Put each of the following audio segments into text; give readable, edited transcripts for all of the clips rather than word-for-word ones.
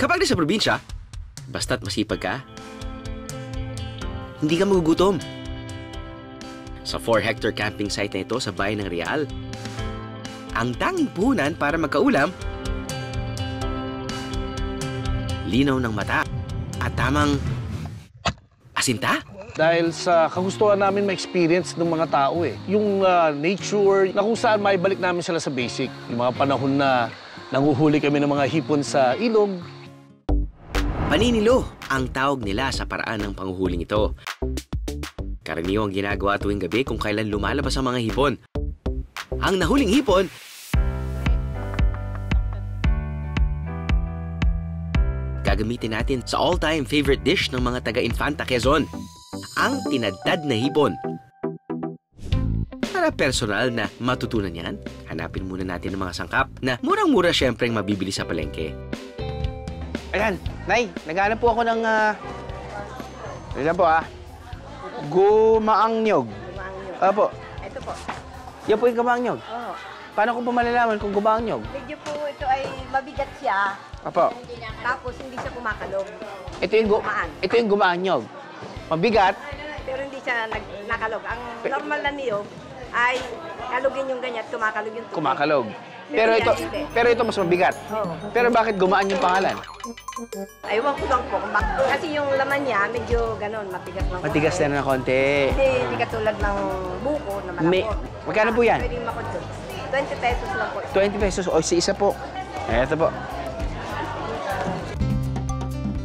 Kapag nasa probinsya, basta't masipag ka, hindi ka magugutom. Sa 4-hectare camping site na ito sa bayan ng Real, ang tanging puhunan para magkaulam, linaw ng mata at tamang asinta. Dahil sa kagustuhan namin ma-experience ng mga tao yung nature na kung saan maibalik namin sila sa basic. Yung mga panahon na nanguhuli kami ng mga hipon sa ilog. Paninilo ang tawag nila sa paraan ng panghuhuling ito. Karaniwang ginagawa tuwing gabi kung kailan lumalabas ang mga hipon. Ang nahuling hipon gagamitin natin sa all-time favorite dish ng mga taga-Infanta Quezon, ang tinadtad na hipon. Para personal na matutunan yan, hanapin muna natin ang mga sangkap na murang-mura syempreng mabibili sa palengke. Ayan, Nay, naghahanap po ako ng... Ayan po gumaang nyog. Opo. Ito po. Yan po yung gumaang nyog. Oo. Paano ko pa malalaman kung gumaang nyog? Medyo po ito ay mabigat siya. Opo. Tapos hindi siya kumakalog. Ito yung gumaang nyog. Mabigat. Pero hindi siya nakalog. Ang normal na niyog ay kalugin yung ganyan at kumakalog yung tubig. Kumakalog. Pero ito mas mabigat. Oo. Pero bakit gumaan yung pangalan? Aywan ko lang po. Kasi yung laman niya medyo ganon, matigas ng konti. Matigas na ng konti. Hindi katulad ng buko na malambot. Magkano po yan? Pwedeng makondot. 20 pesos lang po. 20 pesos. O, si isa po. Ito po.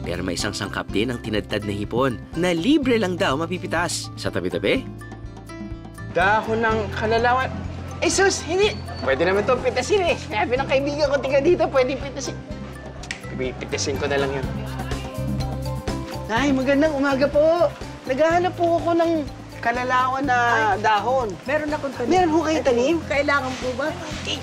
Pero may isang sangkap din ang tinadtad na hipon na libre lang daw mapipitas. Sa tabi-tabi, Dahon ng kalalawan. Eh, sus, hindi. Pwede naman itong pitasin eh. Sabi ng kaibigan ko, tiga dito, pwede pitasin. Pitasin ko na lang yun. Nay, magandang umaga po. Naghahanap po ako ng kalalawan na dahon. Meron akong tanim. Meron po kayo tanim? Kailangan po ba? Eh,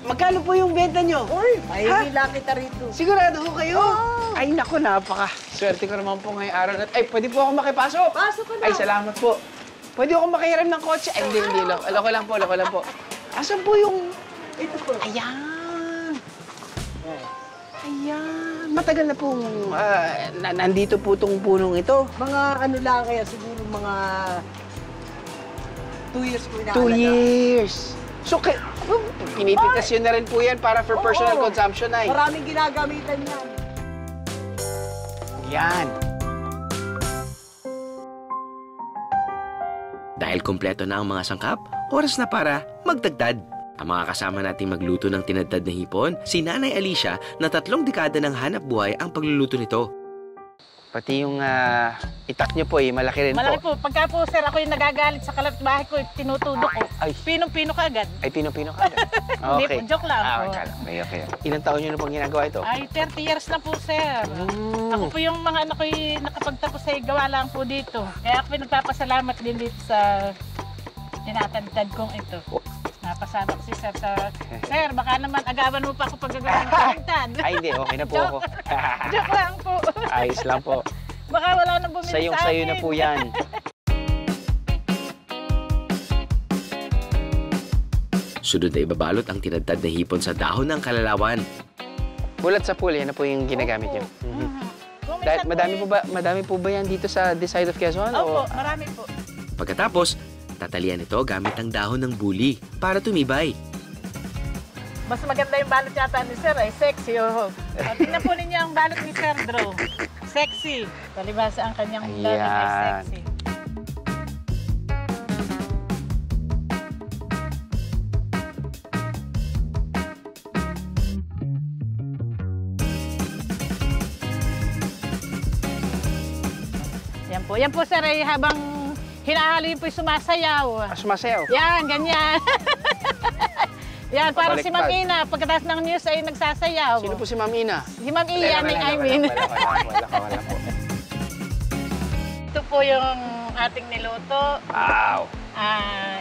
magkano po yung benta nyo? Uy, mahihila kita rito. Sigurado ho kayo? Oo. Ay, naku, napaka. Swerte ko naman po ngayong araw na... Ay, pwede po ako makipasok? Pasok ka na. Ay, salamat po. Pwede ako makihiram ng kotse? Ay, hindi lang. Aloko lang po. Asan po yung... Ito po. Ayan. Ayan. Matagal na pong nandito po itong punong ito. Mga ano lang kaya siguro mga 2 years po inaalaga. 2 years. So, pinipitas yun na rin po yan para for personal Oo. consumption ay. Maraming ginagamitan yan. Yan. dahil kompleto na ang mga sangkap, oras na para magdagdad. Ang mga kasama nating magluto ng tinadtad na hipon, si Nanay Alicia na 3 dekada ng hanap buhay ang pagluluto nito. Pati yung itak niyo po malaki rin Malaki po. po. Pagka po, sir, ako'y nagagalit sa bahay ko, tinutudok ko. Ay. Pinong-pino ka agad. Ay, pino-pino ka. Hindi po, joke lang po. Okay. Ilang taon niyo na pong ginagawa ito? Ay, 30 years na po, sir. Ako po yung mga anak ko'y nakapagtapos ay gawa lang po dito. Kaya ako nagpapasalamat din dito sa tinatantad kong ito. Napasama ko si sir sa... Sir, baka naman agawan mo pa ako paggagawa ng tinatantad. Ay, hindi. Okay na po ako. Joke lang po. Ayos lang po. Baka wala nang bumili sa akin. Sayong-sayo na po yan. Sunod na ibabalot ang tinadtad na hipon sa dahon ng kalalawan. Bulat sa pool, yan na po yung ginagamit niyo. Dahil madami po ba yan dito sa this side of Quezon? Opo, marami po. Pagkatapos, tatalian ito gamit ang dahon ng buli para tumibay. Mas maganda yung balot yata ni Sir, ay sexy. Oh. Tingnan po ninyo ang balot ni Sir Drew. Sexy. Palibasa ang kanyang balot ay sexy. Yan po, Sir, ay habang hinahalo yun po yung sumasayaw. Sumasayaw? Yan, ganyan. Yan, parang si Ma'am Baliktad. Ina, pagkatapos ng news ay nagsasayaw. Sino po si Ma'am Ina? Si Ma'am Ian, I mean. Wala po. Ito po yung ating niluto. Wow!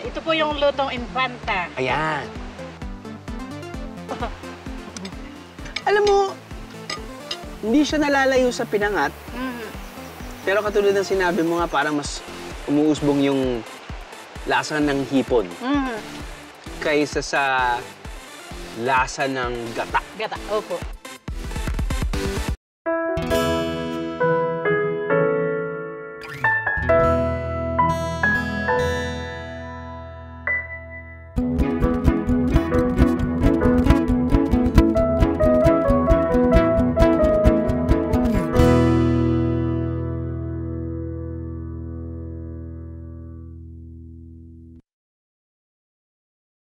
Ito po yung lutong Infanta. Ayan. Alam mo, hindi siya nalalayo sa pinangat. Pero katulad ng sinabi mo nga, parang mas umuusbong yung lasa ng hipon. Kaysa sa lasa ng gata. Gata, opo.